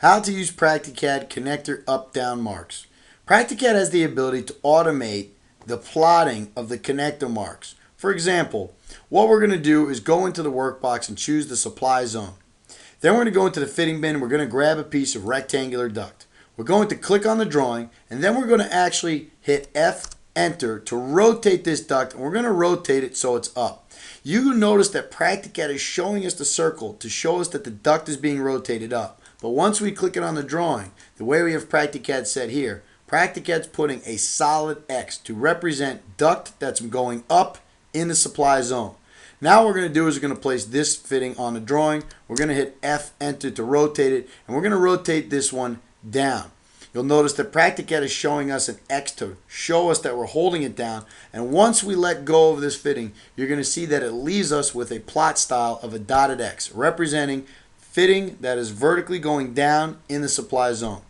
How to use PractiCAD connector up-down marks. PractiCAD has the ability to automate the plotting of the connector marks. For example, what we're going to do is go into the workbox and choose the supply zone. Then we're going to go into the fitting bin and we're going to grab a piece of rectangular duct. We're going to click on the drawing and then we're going to actually hit F enter to rotate this duct, and we're going to rotate it so it's up. You will notice that PractiCAD is showing us the circle to show us that the duct is being rotated up. But once we click it on the drawing, the way we have PractiCAD set here, PractiCAD's putting a solid X to represent duct that's going up in the supply zone. Now what we're going to do is we're going to place this fitting on the drawing. We're going to hit F enter to rotate it, and we're going to rotate this one down. You'll notice that PractiCAD is showing us an X to show us that we're holding it down, and once we let go of this fitting, you're going to see that it leaves us with a plot style of a dotted X, representing fitting that is vertically going down in the supply zone.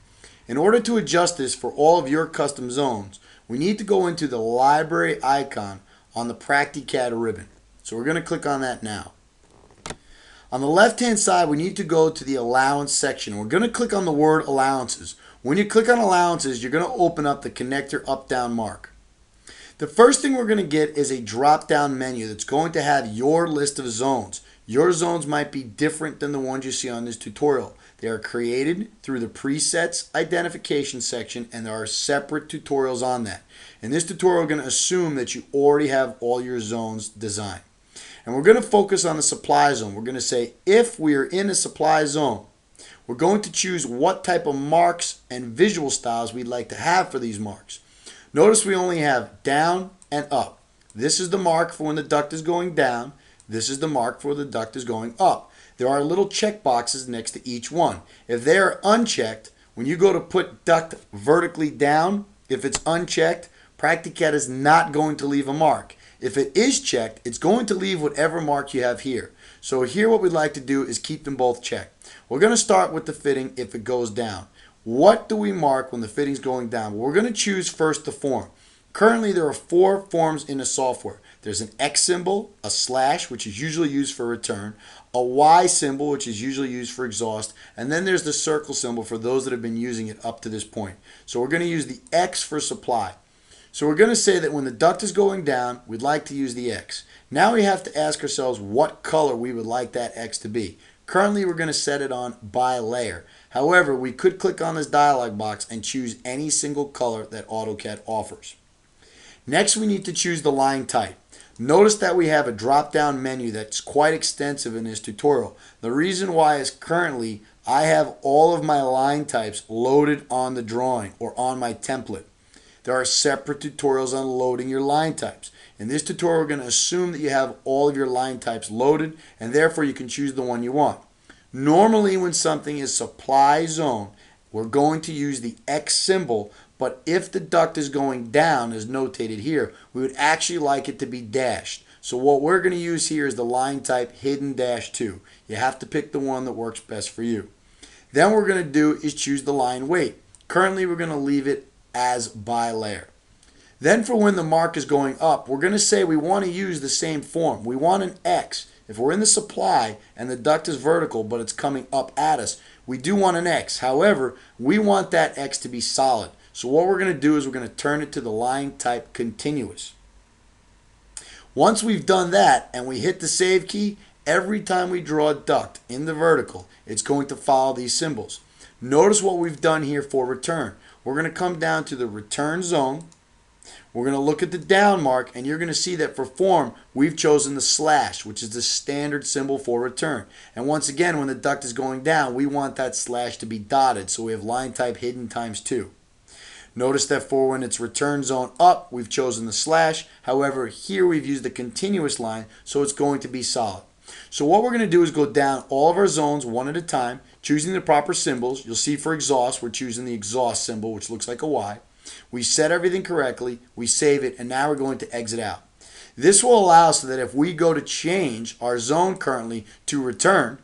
In order to adjust this for all of your custom zones, we need to go into the library icon on the PractiCAD ribbon. So we're going to click on that now. On the left hand side, we need to go to the allowance section. We're going to click on the word allowances. When you click on allowances, you're going to open up the connector up-down mark. The first thing we're going to get is a drop-down menu that's going to have your list of zones. Your zones might be different than the ones you see on this tutorial. They are created through the presets identification section, and there are separate tutorials on that. In this tutorial, we're going to assume that you already have all your zones designed. And we're going to focus on the supply zone. We're going to say if we are in a supply zone, we're going to choose what type of marks and visual styles we'd like to have for these marks. Notice we only have down and up. This is the mark for when the duct is going down. This is the mark for the duct is going up. There are little check boxes next to each one. If they are unchecked, when you go to put duct vertically down, if it's unchecked, PractiCAD is not going to leave a mark. If it is checked, it's going to leave whatever mark you have here. So here what we'd like to do is keep them both checked. We're going to start with the fitting if it goes down. What do we mark when the fitting's going down? Well, we're going to choose first the form. Currently there are 4 forms in the software. There's an X symbol, a slash, which is usually used for return, a Y symbol, which is usually used for exhaust, and then there's the circle symbol for those that have been using it up to this point. So we're going to use the X for supply. So we're going to say that when the duct is going down, we'd like to use the X. Now we have to ask ourselves what color we would like that X to be. Currently we're going to set it on by layer. However, we could click on this dialog box and choose any single color that AutoCAD offers. Next we need to choose the line type. Notice that we have a drop-down menu that's quite extensive in this tutorial. The reason why is currently I have all of my line types loaded on the drawing or on my template. There are separate tutorials on loading your line types. In this tutorial, we're going to assume that you have all of your line types loaded, and therefore you can choose the one you want. Normally, when something is supply zone, we're going to use the X symbol, but if the duct is going down, as notated here, we would actually like it to be dashed. So what we're going to use here is the line type hidden -2. You have to pick the one that works best for you. Then what we're going to do is choose the line weight. Currently, we're going to leave it as by layer. Then for when the mark is going up, we're going to say we want to use the same form. We want an X. If we're in the supply and the duct is vertical but it's coming up at us, we do want an X. However, we want that X to be solid. So what we're going to do is we're going to turn it to the line type continuous. Once we've done that and we hit the save key, every time we draw a duct in the vertical, it's going to follow these symbols. Notice what we've done here for return. We're going to come down to the return zone. We're going to look at the down mark, and you're going to see that for form, we've chosen the slash, which is the standard symbol for return. And once again, when the duct is going down, we want that slash to be dotted, so we have line type hidden ×2. Notice that for when it's return zone up, we've chosen the slash. However, here we've used the continuous line, so it's going to be solid. So what we're going to do is go down all of our zones one at a time, choosing the proper symbols. You'll see for exhaust, we're choosing the exhaust symbol, which looks like a Y. We set everything correctly, we save it, and now we're going to exit out. This will allow so that if we go to change our zone currently to return,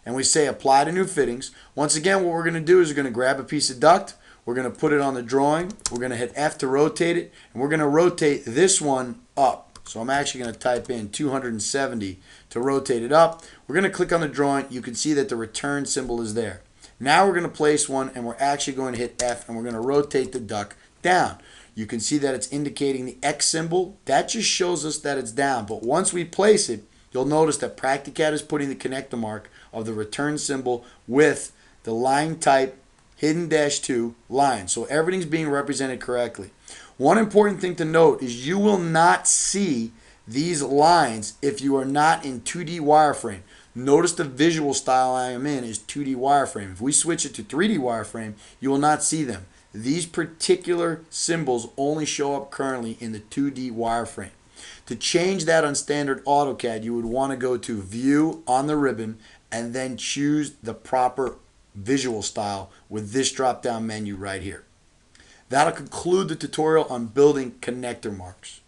and we say apply to new fittings, once again what we're going to do is we're going to grab a piece of duct, we're going to put it on the drawing, we're going to hit F to rotate it, and we're going to rotate this one up. So I'm actually going to type in 270 to rotate it up. We're going to click on the drawing. You can see that the return symbol is there. Now we're going to place one, and we're actually going to hit F, and we're going to rotate the duck down. You can see that it's indicating the X symbol. That just shows us that it's down. But once we place it, you'll notice that Practicat is putting the connector mark of the return symbol with the line type hidden -2 line. So everything's being represented correctly. One important thing to note is you will not see these lines if you are not in 2D wireframe. Notice the visual style I am in is 2D wireframe. If we switch it to 3D wireframe, you will not see them. These particular symbols only show up currently in the 2D wireframe. To change that on standard AutoCAD, you would want to go to View on the ribbon and then choose the proper visual style with this drop-down menu right here. That'll conclude the tutorial on building connector marks.